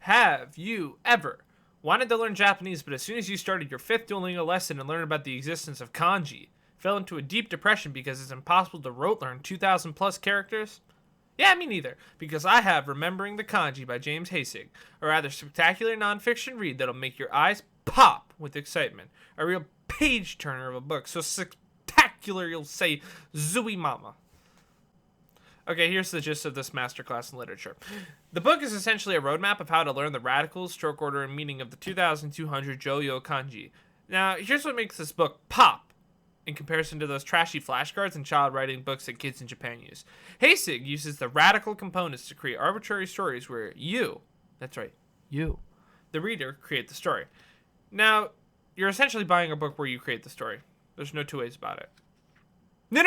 Have you ever wanted to learn Japanese, but as soon as you started your fifth Duolingo lesson and learned about the existence of kanji, fell into a deep depression because it's impossible to rote learn 2,000 plus characters? Yeah, me neither, because I have Remembering the Kanji by James Heisig, a rather spectacular nonfiction read that'll make your eyes pop with excitement. A real page-turner of a book, so spectacular you'll say, Zooey Mama. Okay, here's the gist of this masterclass in literature. The book is essentially a roadmap of how to learn the radicals, stroke order, and meaning of the 2,200 Joyo kanji. Now, here's what makes this book pop in comparison to those trashy flashcards and child writing books that kids in Japan use. Heisig uses the radical components to create arbitrary stories where you, that's right, you, the reader, create the story. Now, you're essentially buying a book where you create the story. There's no two ways about it. No,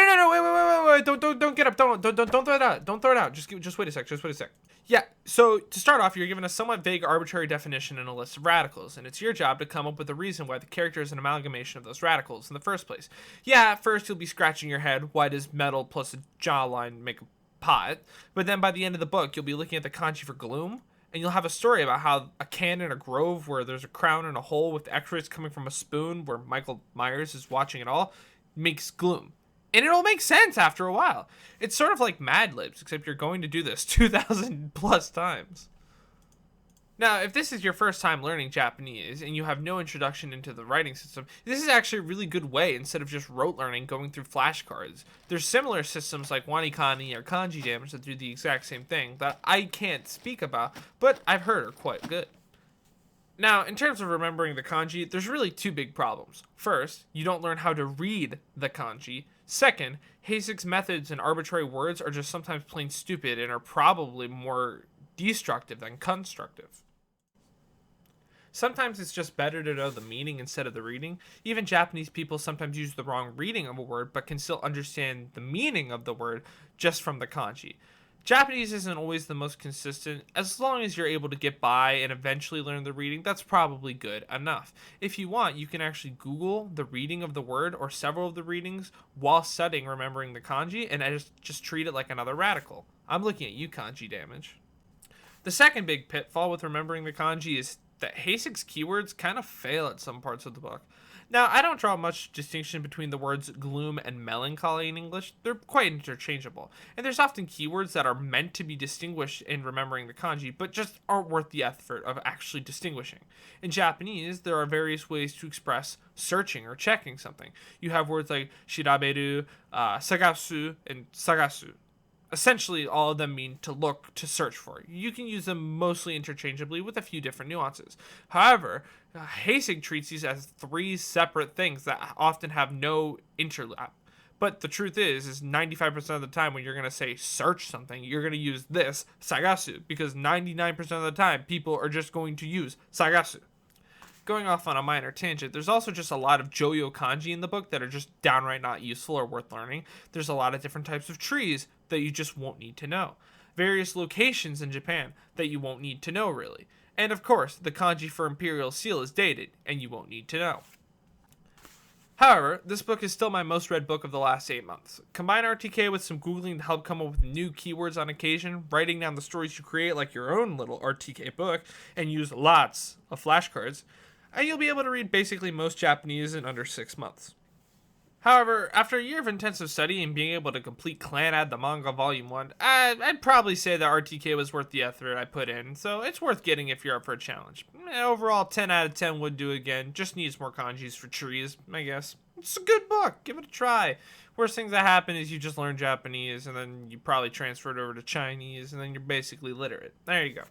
wait, don't get up, don't throw it out, don't throw it out, just wait a sec. Yeah, so to start off, you're given a somewhat vague arbitrary definition and a list of radicals, and it's your job to come up with a reason why the character is an amalgamation of those radicals in the first place. Yeah, at first you'll be scratching your head, why does metal plus a jawline make a pot? But then by the end of the book, you'll be looking at the kanji for gloom, and you'll have a story about how a can in a grove where there's a crown in a hole with x-rays coming from a spoon where Michael Myers is watching it all makes gloom. And it'll make sense after a while. It's sort of like Mad Libs, except you're going to do this 2,000 plus times. Now, if this is your first time learning Japanese and you have no introduction into the writing system, this is actually a really good way instead of just rote learning going through flashcards. There's similar systems like Wanikani or Kanji Damage that do the exact same thing that I can't speak about, but I've heard are quite good. Now, in terms of remembering the kanji, there's really two big problems. First, you don't learn how to read the kanji. Second, Heisig's methods and arbitrary words are just sometimes plain stupid and are probably more destructive than constructive. Sometimes it's just better to know the meaning instead of the reading. Even Japanese people sometimes use the wrong reading of a word, but can still understand the meaning of the word just from the kanji. Japanese isn't always the most consistent. As long as you're able to get by and eventually learn the reading, that's probably good enough. If you want, you can actually Google the reading of the word or several of the readings while studying Remembering the Kanji, and I just treat it like another radical. I'm looking at you, Kanji Damage. The second big pitfall with Remembering the Kanji is that Heisig's keywords kind of fail at some parts of the book. Now, I don't draw much distinction between the words gloom and melancholy in English. They're quite interchangeable. And there's often keywords that are meant to be distinguished in Remembering the Kanji, but just aren't worth the effort of actually distinguishing. In Japanese, there are various ways to express searching or checking something. You have words like shiraberu, sagasu, and sagasu. Essentially, all of them mean to look, to search for. You can use them mostly interchangeably with a few different nuances. However, Heisig treats these as three separate things that often have no interlap. But the truth is 95% of the time when you're going to say search something, you're going to use this, sagasu, because 99% of the time people are just going to use sagasu. Going off on a minor tangent, there's also just a lot of Joyo kanji in the book that are just downright not useful or worth learning. There's a lot of different types of trees that you just won't need to know. Various locations in Japan that you won't need to know, really. And of course, the kanji for Imperial Seal is dated, and you won't need to know. However, this book is still my most read book of the last 8 months. Combine RTK with some Googling to help come up with new keywords on occasion, writing down the stories you create like your own little RTK book, and use lots of flashcards, and you'll be able to read basically most Japanese in under 6 months. However, after a year of intensive study and being able to complete Clan the Manga Volume 1, I'd probably say that RTK was worth the effort I put in, so it's worth getting if you're up for a challenge. Overall, 10 out of 10 would do again, just needs more kanjis for trees, I guess. It's a good book, give it a try. Worst things that happen is you just learn Japanese, and then you probably transfer it over to Chinese, and then you're basically literate. There you go.